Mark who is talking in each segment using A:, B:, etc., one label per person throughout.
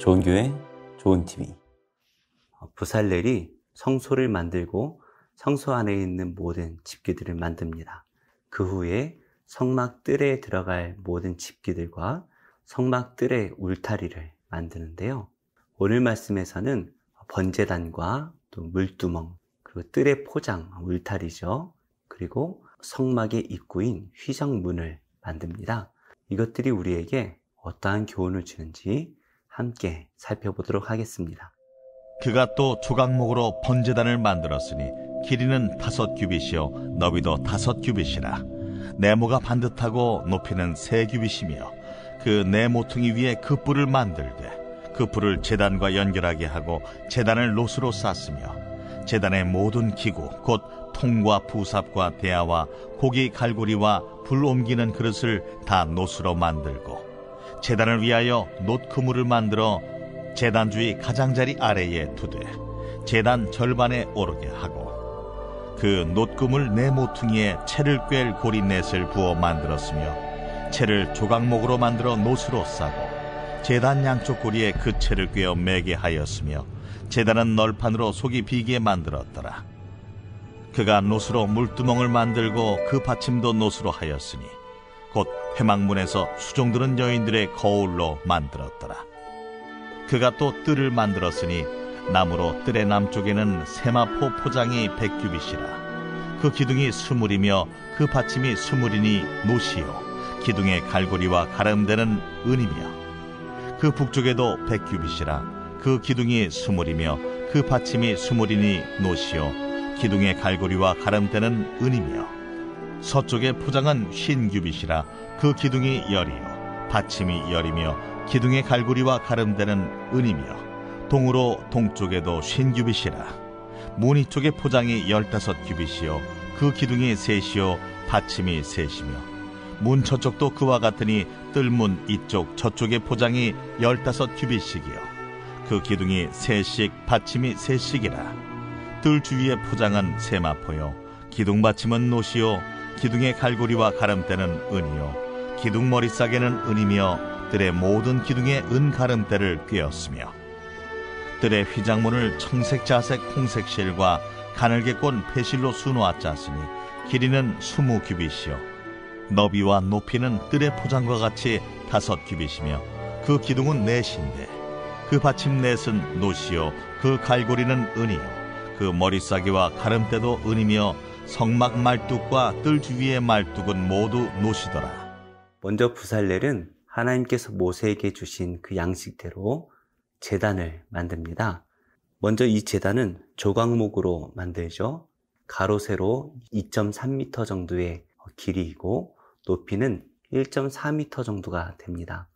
A: 좋은 교회, 좋은 TV. 부살렐이 성소를 만들고 성소 안에 있는 모든 집기들을 만듭니다. 그 후에 성막 뜰에 들어갈 모든 집기들과 성막 뜰의 울타리를 만드는데요. 오늘 말씀에서는 번제단과 또 물두멍, 그리고 뜰의 포장, 울타리죠. 그리고 성막의 입구인 휘정문을 만듭니다. 이것들이 우리에게 어떠한 교훈을 주는지 함께 살펴보도록 하겠습니다.
B: 그가 또 조각목으로 번제단을 만들었으니 길이는 5규빗이요 너비도 5규빗이라. 네모가 반듯하고 높이는 3규빗이며 그 네 모퉁이 위에 그 뿔을 만들되 그 뿔을 제단과 연결하게 하고 제단을 노스로 쌌으며 제단의 모든 기구 곧 통과 부삽과 대야와 고기 갈고리와 불 옮기는 그릇을 다 노스로 만들고 제단을 위하여 놋 그물을 만들어 제단 주위 가장자리 아래에 두되 제단 절반에 오르게 하고 그 놋 그물 네 모퉁이에 채를 꿰 고리 넷을 부어 만들었으며 채를 조각목으로 만들어 놋으로 싸고 제단 양쪽 고리에 그 채를 꿰어 매게 하였으며 제단은 널판으로 속이 비게 만들었더라. 그가 놋으로 물두멍을 만들고 그 받침도 놋으로 하였으니 곧 회막문에서 수종드는 여인들의 거울로 만들었더라. 그가 또 뜰을 만들었으니 나무로 뜰의 남쪽에는 세마포 포장이 100규빗이라. 그 기둥이 수물이며 그 받침이 수물이니 놋이요 기둥의 갈고리와 가름대는 은이며 그 북쪽에도 100규빗이라. 그 기둥이 수물이며 그 받침이 수물이니 놋이요 기둥의 갈고리와 가름대는 은이며 서쪽의 포장은 50규빗이라. 그 기둥이 열이요 받침이 열이며 기둥의 갈고리와 가름대는 은이며 동으로 동쪽에도 50규빗이라. 문이 쪽의 포장이 15규빗이요 그 기둥이 셋이요 받침이 셋이며 문 저쪽도 그와 같으니 뜰문 이쪽 저쪽의 포장이 15규빗씩이요 그 기둥이 셋씩 받침이 셋씩이라. 뜰 주위의 포장은 세마포요 기둥 받침은 놋이요 기둥의 갈고리와 가름대는 은이요 기둥 머리싸개는 은이며 뜰의 모든 기둥에 은 가름대를 꿰었으며 뜰의 휘장문을 청색 자색 홍색 실과 가늘게 꼰 배실로 수놓아 짰으니 길이는 20규빗이요 너비와 높이는 뜰의 포장과 같이 5규빗이며 그 기둥은 넷인데 그 받침 넷은 놋이요 그 갈고리는 은이요 그 머리싸개와 가름대도 은이며 성막 말뚝과 뜰 주위의 말뚝은 모두 놋이더라.
A: 먼저 부살렐은 하나님께서 모세에게 주신 그 양식대로 제단을 만듭니다. 먼저 이 제단은 조각목으로 만들죠. 가로 세로 2.3m 정도의 길이이고 높이는 1.4m 정도가 됩니다.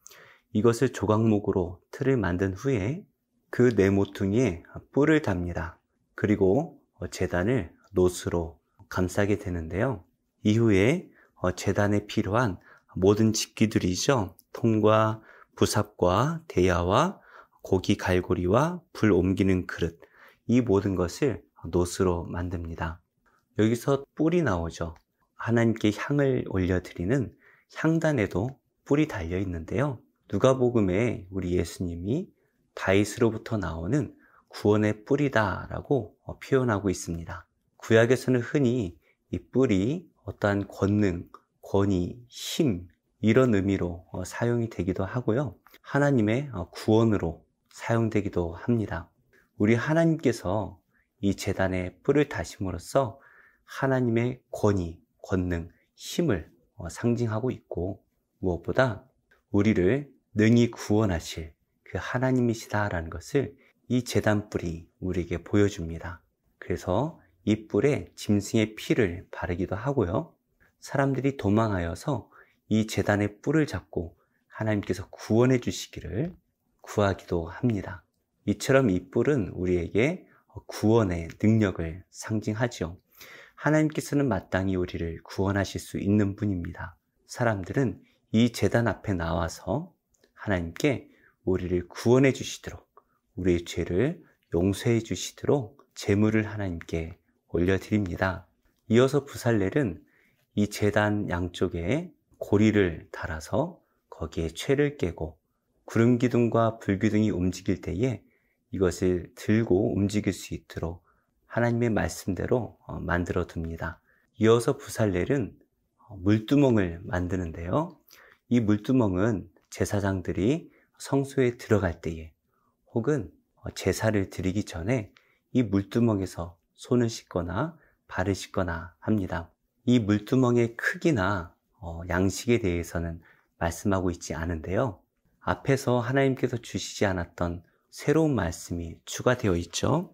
A: 이것을 조각목으로 틀을 만든 후에 그 네 모퉁이에 뿔을 답니다. 그리고 제단을 놋으로 감싸게 되는데요. 이후에 제단에 필요한 모든 집기들이죠. 통과 부삽과 대야와 고기 갈고리와 불 옮기는 그릇, 이 모든 것을 놋으로 만듭니다. 여기서 뿔이 나오죠. 하나님께 향을 올려드리는 향단에도 뿔이 달려 있는데요. 누가복음에 우리 예수님이 다윗으로부터 나오는 구원의 뿔이다 라고 표현하고 있습니다. 구약에서는 흔히 이 뿔이 어떠한 권능, 권위, 힘 이런 의미로 사용이 되기도 하고요. 하나님의 구원으로 사용되기도 합니다. 우리 하나님께서 이 제단에 뿔을 다심으로써 하나님의 권위, 권능, 힘을 상징하고 있고 무엇보다 우리를 능히 구원하실 그 하나님이시다라는 것을 이 제단 뿔이 우리에게 보여줍니다. 그래서 이 뿔에 짐승의 피를 바르기도 하고요. 사람들이 도망하여서 이 제단의 뿔을 잡고 하나님께서 구원해 주시기를 구하기도 합니다. 이처럼 이 뿔은 우리에게 구원의 능력을 상징하죠. 하나님께서는 마땅히 우리를 구원하실 수 있는 분입니다. 사람들은 이 제단 앞에 나와서 하나님께 우리를 구원해 주시도록, 우리의 죄를 용서해 주시도록 제물을 하나님께 올려드립니다. 이어서 부살렐은 이 제단 양쪽에 고리를 달아서 거기에 채를 깨고 구름 기둥과 불 기둥이 움직일 때에 이것을 들고 움직일 수 있도록 하나님의 말씀대로 만들어 둡니다. 이어서 부살렐은 물두멍을 만드는데요. 이 물두멍은 제사장들이 성소에 들어갈 때에 혹은 제사를 드리기 전에 이 물두멍에서 손을 씻거나 발을 씻거나 합니다. 이 물두멍의 크기나 양식에 대해서는 말씀하고 있지 않은데요. 앞에서 하나님께서 주시지 않았던 새로운 말씀이 추가되어 있죠.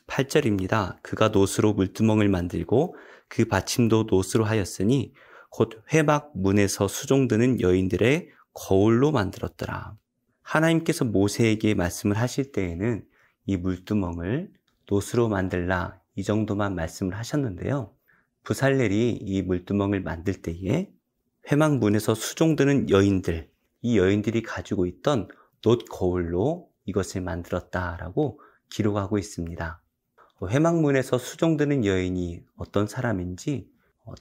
A: 8절입니다. 그가 놋으로 물두멍을 만들고 그 받침도 놋으로 하였으니 곧 회막 문에서 수종드는 여인들의 거울로 만들었더라. 하나님께서 모세에게 말씀을 하실 때에는 이 물두멍을 놋으로 만들라 이 정도만 말씀을 하셨는데요. 부살렐이 이 물두멍을 만들 때에 회막 문에서 수종드는 여인들, 이 여인들이 가지고 있던 놋 거울로 이것을 만들었다라고 기록하고 있습니다. 회막문에서 수종드는 여인이 어떤 사람인지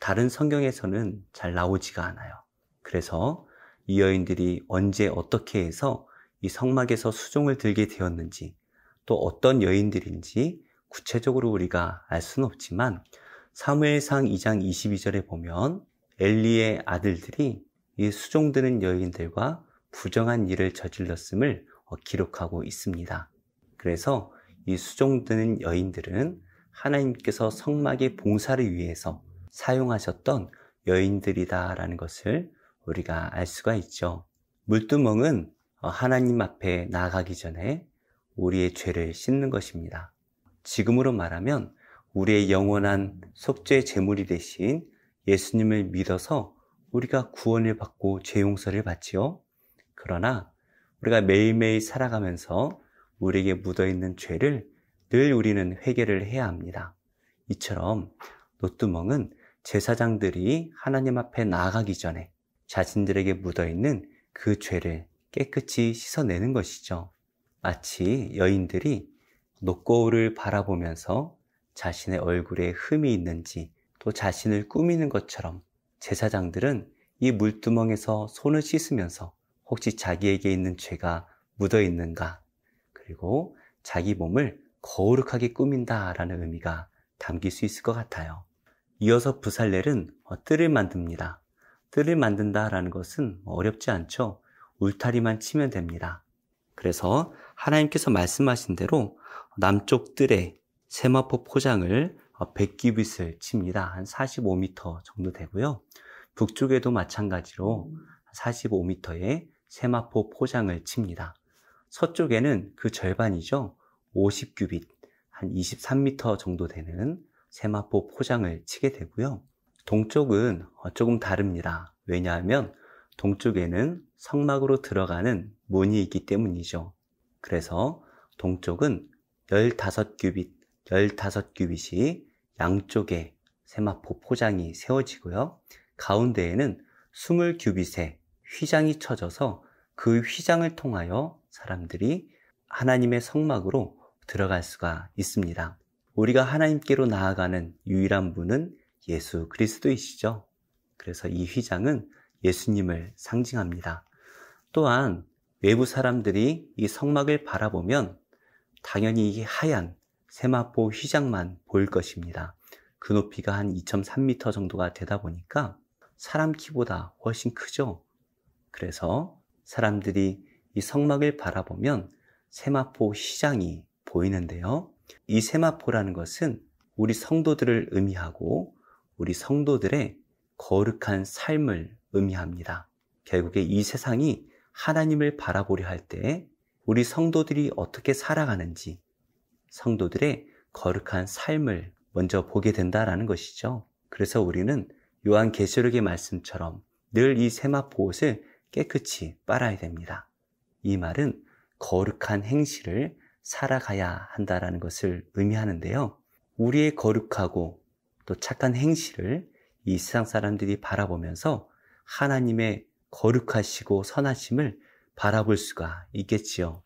A: 다른 성경에서는 잘 나오지가 않아요. 그래서 이 여인들이 언제 어떻게 해서 이 성막에서 수종을 들게 되었는지 또 어떤 여인들인지 구체적으로 우리가 알 수는 없지만 사무엘상 2장 22절에 보면 엘리의 아들들이 이 수종드는 여인들과 부정한 일을 저질렀음을 기록하고 있습니다. 그래서 이 수종드는 여인들은 하나님께서 성막의 봉사를 위해서 사용하셨던 여인들이다라는 것을 우리가 알 수가 있죠. 물두멍은 하나님 앞에 나아가기 전에 우리의 죄를 씻는 것입니다. 지금으로 말하면 우리의 영원한 속죄 제물이 되신 예수님을 믿어서 우리가 구원을 받고 죄 용서를 받지요. 그러나 우리가 매일매일 살아가면서 우리에게 묻어있는 죄를 늘 우리는 회개를 해야 합니다. 이처럼 놋두멍은 제사장들이 하나님 앞에 나아가기 전에 자신들에게 묻어있는 그 죄를 깨끗이 씻어내는 것이죠. 마치 여인들이 놋거울을 바라보면서 자신의 얼굴에 흠이 있는지 또 자신을 꾸미는 것처럼 제사장들은 이 물두멍에서 손을 씻으면서 혹시 자기에게 있는 죄가 묻어 있는가, 그리고 자기 몸을 거룩하게 꾸민다라는 의미가 담길 수 있을 것 같아요. 이어서 부살렐은 뜰을 만듭니다. 뜰을 만든다라는 것은 어렵지 않죠. 울타리만 치면 됩니다. 그래서 하나님께서 말씀하신 대로 남쪽 뜰에 세마포 포장을 100규빗을 칩니다. 한 45m 정도 되고요. 북쪽에도 마찬가지로 45m의 세마포 포장을 칩니다. 서쪽에는 그 절반이죠. 50규빗, 한 23m 정도 되는 세마포 포장을 치게 되고요. 동쪽은 조금 다릅니다. 왜냐하면 동쪽에는 성막으로 들어가는 문이 있기 때문이죠. 그래서 동쪽은 15규빗, 15규빗이 양쪽에 세마포 포장이 세워지고요. 가운데에는 20규빗의 휘장이 쳐져서 그 휘장을 통하여 사람들이 하나님의 성막으로 들어갈 수가 있습니다. 우리가 하나님께로 나아가는 유일한 분은 예수 그리스도이시죠. 그래서 이 휘장은 예수님을 상징합니다. 또한 외부 사람들이 이 성막을 바라보면 당연히 이 하얀 세마포 휘장만 보일 것입니다. 그 높이가 한 2.3m 정도가 되다 보니까 사람 키보다 훨씬 크죠. 그래서 사람들이 이 성막을 바라보면 세마포 휘장이 보이는데요. 이 세마포라는 것은 우리 성도들을 의미하고 우리 성도들의 거룩한 삶을 의미합니다. 결국에 이 세상이 하나님을 바라보려 할 때 우리 성도들이 어떻게 살아가는지 성도들의 거룩한 삶을 먼저 보게 된다라는 것이죠. 그래서 우리는 요한계시록의 말씀처럼 늘 이 세마포 옷을 깨끗이 빨아야 됩니다. 이 말은 거룩한 행실을 살아가야 한다라는 것을 의미하는데요. 우리의 거룩하고 또 착한 행실을 이 세상 사람들이 바라보면서 하나님의 거룩하시고 선하심을 바라볼 수가 있겠지요.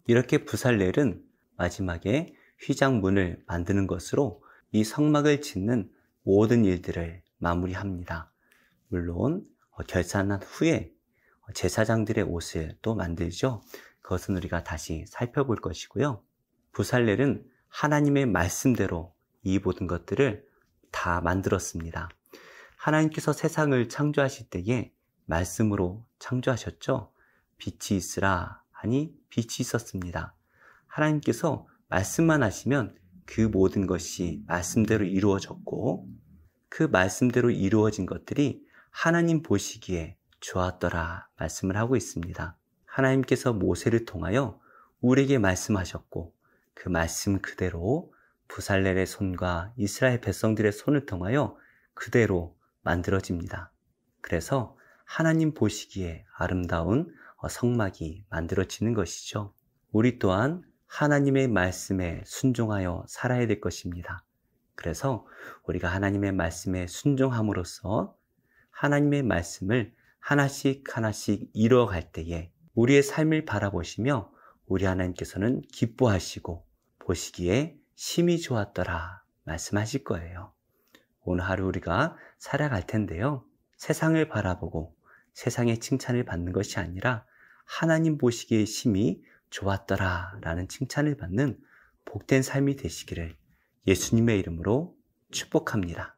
A: 이렇게 부살렐은 마지막에 휘장문을 만드는 것으로 이 성막을 짓는 모든 일들을 마무리합니다. 물론 결산한 후에 제사장들의 옷을 또 만들죠. 그것은 우리가 다시 살펴볼 것이고요. 부살렐은 하나님의 말씀대로 이 모든 것들을 다 만들었습니다. 하나님께서 세상을 창조하실 때에 말씀으로 창조하셨죠. 빛이 있으라 하니 빛이 있었습니다. 하나님께서 말씀만 하시면 그 모든 것이 말씀대로 이루어졌고, 그 말씀대로 이루어진 것들이 하나님 보시기에 좋았더라 말씀을 하고 있습니다. 하나님께서 모세를 통하여 우리에게 말씀하셨고, 그 말씀 그대로 부살렐의 손과 이스라엘 백성들의 손을 통하여 그대로 만들어집니다. 그래서 하나님 보시기에 아름다운 성막이 만들어지는 것이죠. 우리 또한 하나님의 말씀에 순종하여 살아야 될 것입니다. 그래서 우리가 하나님의 말씀에 순종함으로써 하나님의 말씀을 하나씩 하나씩 이루어갈 때에 우리의 삶을 바라보시며 우리 하나님께서는 기뻐하시고 보시기에 심히 좋았더라 말씀하실 거예요. 오늘 하루 우리가 살아갈 텐데요. 세상을 바라보고 세상의 칭찬을 받는 것이 아니라 하나님 보시기에 심히 좋았더라 라는 칭찬을 받는 복된 삶이 되시기를 예수님의 이름으로 축복합니다.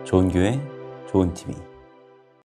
A: 좋은 교회, 좋은 TV